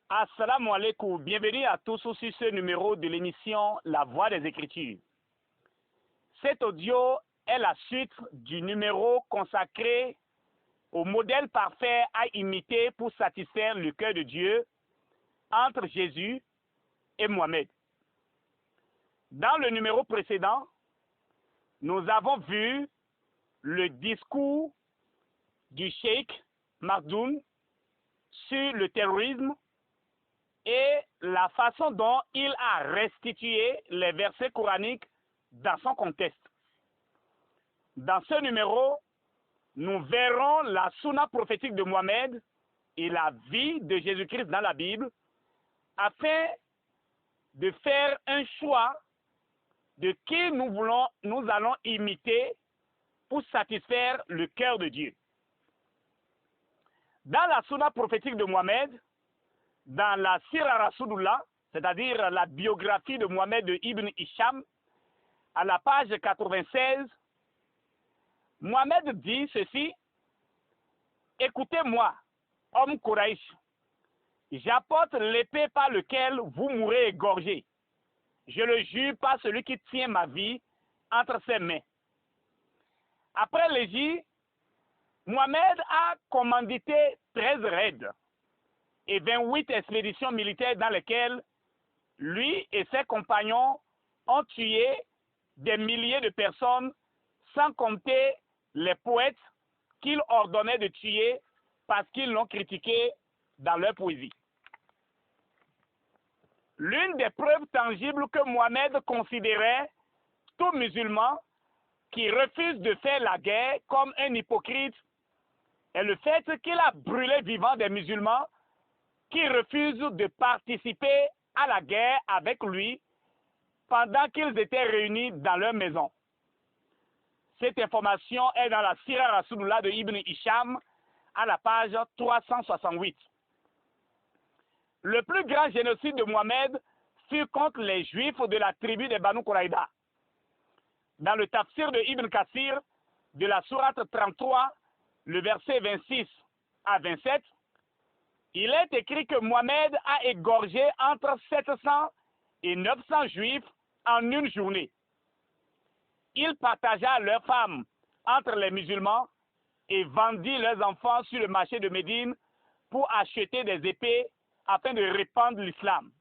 Assalamu alaikum, bienvenue à tous sur ce numéro de l'émission La Voix des Écritures. Cet audio est la suite du numéro consacré au modèle parfait à imiter pour satisfaire le cœur de Dieu entre Jésus et Mohamed. Dans le numéro précédent, nous avons vu le discours du cheikh Maktoum sur le terrorisme et la façon dont il a restitué les versets coraniques dans son contexte. Dans ce numéro, nous verrons la sunna prophétique de Mohamed et la vie de Jésus-Christ dans la Bible afin de faire un choix de qui nous allons imiter pour satisfaire le cœur de Dieu. Dans la sunna prophétique de Mohamed, dans la Sira Rasulullah, c'est-à-dire la biographie de Mohamed de Ibn Hisham, à la page 96, Mohamed dit ceci: « Écoutez-moi, homme Quraïsh, j'apporte l'épée par laquelle vous mourrez égorgé. Je le jure par celui qui tient ma vie entre ses mains. » Après l'Égypte, Mohamed a commandité 13 raids et 28 expéditions militaires dans lesquelles lui et ses compagnons ont tué des milliers de personnes, sans compter les poètes qu'il ordonnait de tuer parce qu'ils l'ont critiqué dans leur poésie. L'une des preuves tangibles que Mohamed considérait tout musulman qui refuse de faire la guerre comme un hypocrite est le fait qu'il a brûlé vivant des musulmans qui refusent de participer à la guerre avec lui pendant qu'ils étaient réunis dans leur maison. Cette information est dans la Sira Rasulullah de Ibn Hisham à la page 368. Le plus grand génocide de Mohamed fut contre les Juifs de la tribu des Banu Quraïda. Dans le tafsir de Ibn Kathir de la sourate 33, le verset 26 à 27, il est écrit que Mohamed a égorgé entre 700 et 900 Juifs en une journée. Il partagea leurs femmes entre les musulmans et vendit leurs enfants sur le marché de Médine pour acheter des épées afin de répandre l'islam.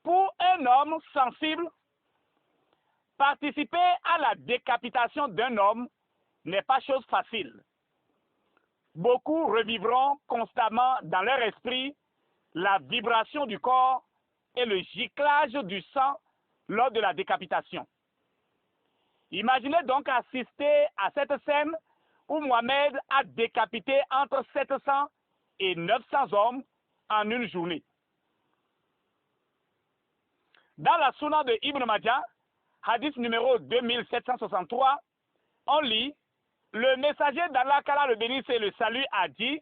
Pour un homme sensible, participer à la décapitation d'un homme n'est pas chose facile. Beaucoup revivront constamment dans leur esprit la vibration du corps et le giclage du sang lors de la décapitation. Imaginez donc assister à cette scène où Mohamed a décapité entre 700 et 900 hommes en une journée. Dans la Sunna de Ibn Majah, hadith numéro 2763, on lit: le messager d'Allah, qu'Allah le bénisse et le salue, a dit: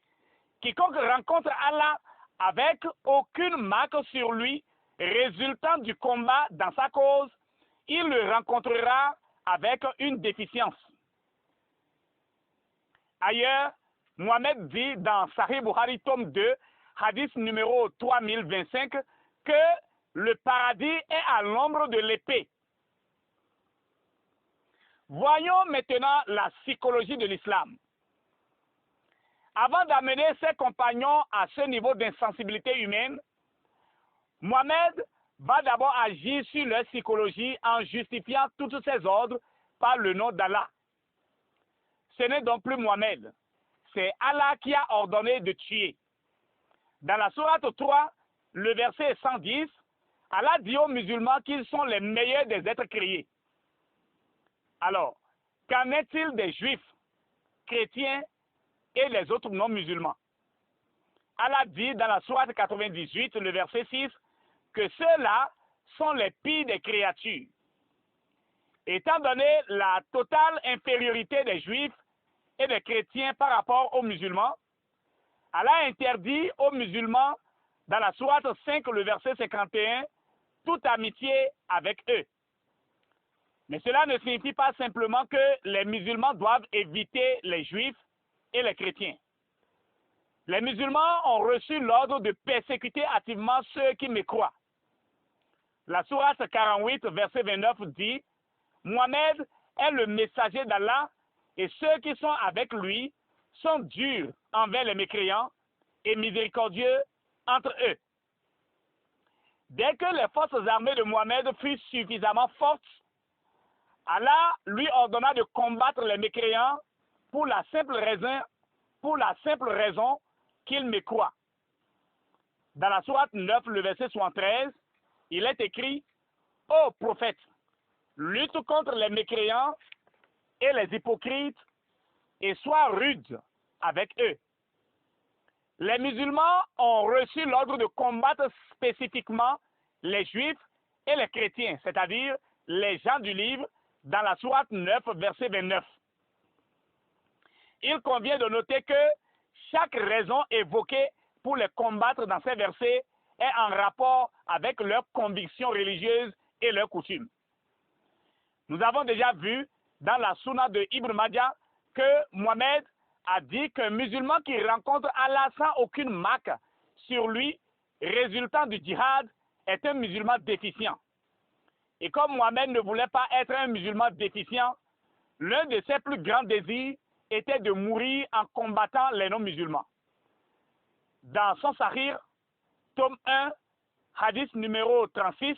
quiconque rencontre Allah avec aucune marque sur lui résultant du combat dans sa cause, il le rencontrera avec une déficience. Ailleurs, Mohamed dit dans Sahih Bukhari, tome 2, hadith numéro 3025, que le paradis est à l'ombre de l'épée. Voyons maintenant la psychologie de l'islam. Avant d'amener ses compagnons à ce niveau d'insensibilité humaine, Mohamed va d'abord agir sur leur psychologie en justifiant tous ses ordres par le nom d'Allah. Ce n'est donc plus Mohamed, c'est Allah qui a ordonné de tuer. Dans la sourate 3, le verset 110, Allah dit aux musulmans qu'ils sont les meilleurs des êtres créés. Alors, qu'en est-il des juifs, chrétiens et les autres non-musulmans? Allah dit dans la sourate 98, le verset 6, que ceux-là sont les pires des créatures. Étant donné la totale infériorité des juifs et des chrétiens par rapport aux musulmans, Allah interdit aux musulmans, dans la sourate 5, le verset 51, toute amitié avec eux. Mais cela ne signifie pas simplement que les musulmans doivent éviter les juifs et les chrétiens. Les musulmans ont reçu l'ordre de persécuter activement ceux qui me croient. La sourate 48, verset 29 dit, Mohamed est le messager d'Allah et ceux qui sont avec lui sont durs envers les mécréants et miséricordieux entre eux. Dès que les forces armées de Mohamed furent suffisamment fortes, Allah lui ordonna de combattre les mécréants pour la simple raison qu'ils me croient. Dans la sourate 9, le verset 73, il est écrit, Ô prophète, lutte contre les mécréants et les hypocrites et sois rude avec eux. Les musulmans ont reçu l'ordre de combattre spécifiquement les juifs et les chrétiens, c'est-à-dire les gens du livre, dans la sourate 9, verset 29. Il convient de noter que chaque raison évoquée pour les combattre dans ces versets est en rapport avec leurs convictions religieuses et leurs coutumes. Nous avons déjà vu dans la Sunna de Ibn Majah que Mohamed a dit qu'un musulman qui rencontre Allah sans aucune marque sur lui résultant du djihad est un musulman déficient. Et comme Mohamed ne voulait pas être un musulman déficient, l'un de ses plus grands désirs était de mourir en combattant les non-musulmans. Dans son Sahih, tome 1, hadith numéro 36,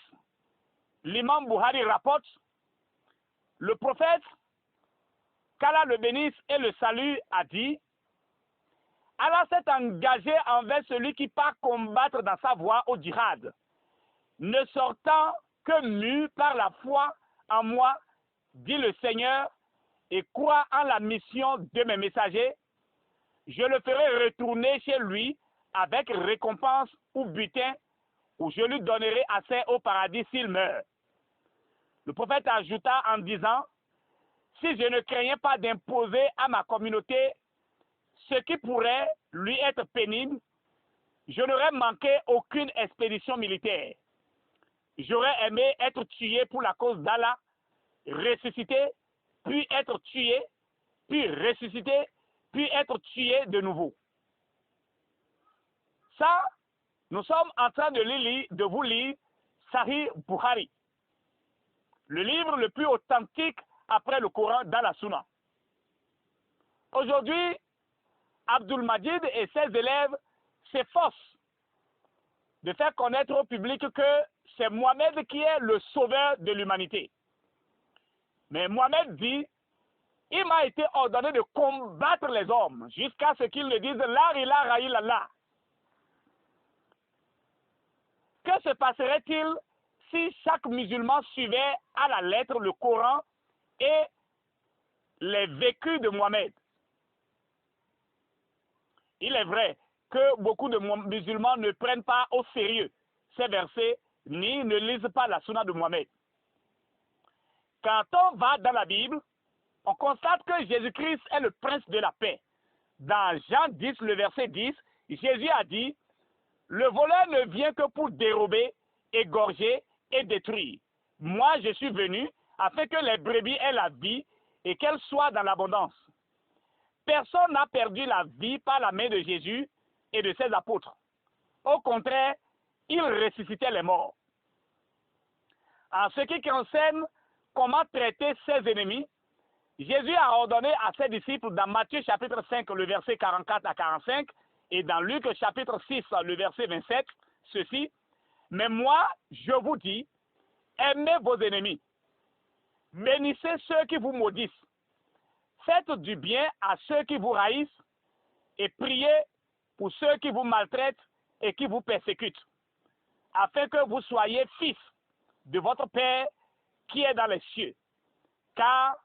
l'imam Bukhari rapporte, le prophète, qu'Allah le bénisse et le salue, a dit, Allah s'est engagé envers celui qui part combattre dans sa voie au djihad, ne sortant que mu par la foi en moi, dit le Seigneur, et croit en la mission de mes messagers, je le ferai retourner chez lui avec récompense ou butin, ou je lui donnerai assez au paradis s'il meurt. Le prophète ajouta en disant, si je ne craignais pas d'imposer à ma communauté ce qui pourrait lui être pénible, je n'aurais manqué aucune expédition militaire. J'aurais aimé être tué pour la cause d'Allah, ressuscité, puis être tué, puis ressuscité, puis être tué de nouveau. Ça, nous sommes en train de vous lire Sahih Bukhari, le livre le plus authentique après le Coran dans la Sunna. Aujourd'hui, Abdul Majid et ses élèves s'efforcent de faire connaître au public que c'est Mohamed qui est le sauveur de l'humanité. Mais Mohamed dit, il m'a été ordonné de combattre les hommes jusqu'à ce qu'ils ne disent La ilaha illallah. Que se passerait-il si chaque musulman suivait à la lettre le Coran et les vécus de Mohamed? Il est vrai que beaucoup de musulmans ne prennent pas au sérieux ces versets ni ne lisent pas la Sunna de Mohamed. Quand on va dans la Bible, on constate que Jésus-Christ est le prince de la paix. Dans Jean 10, le verset 10, Jésus a dit, le voleur ne vient que pour dérober, égorger et détruire. Moi, je suis venu afin que les brebis aient la vie et qu'elles soient dans l'abondance. Personne n'a perdu la vie par la main de Jésus et de ses apôtres. Au contraire, ils ressuscitaient les morts. En ce qui concerne comment traiter ses ennemis, Jésus a ordonné à ses disciples dans Matthieu chapitre 5, le verset 44 à 45, et dans Luc chapitre 6, le verset 27, ceci, mais moi, je vous dis, aimez vos ennemis, bénissez ceux qui vous maudissent, faites du bien à ceux qui vous haïssent, et priez pour ceux qui vous maltraitent et qui vous persécutent, afin que vous soyez fils de votre Père qui est dans les cieux, car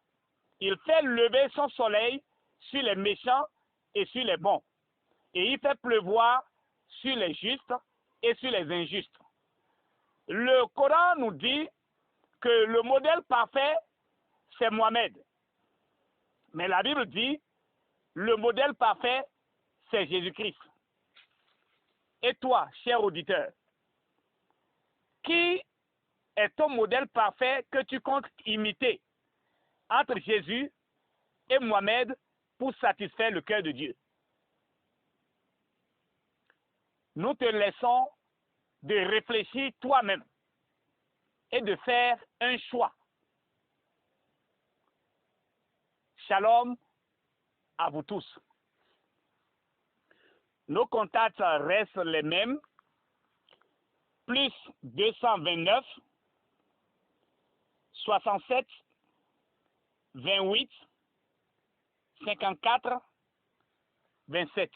il fait lever son soleil sur les méchants et sur les bons, et il fait pleuvoir sur les justes et sur les injustes. Le Coran nous dit que le modèle parfait, c'est Mohamed. Mais la Bible dit, le modèle parfait, c'est Jésus-Christ. Et toi, cher auditeur, qui est ton modèle parfait que tu comptes imiter entre Jésus et Mohamed pour satisfaire le cœur de Dieu? nous te laissons de réfléchir toi-même et de faire un choix. Shalom à vous tous. Nos contacts restent les mêmes. Plus 229 67 28 54 27.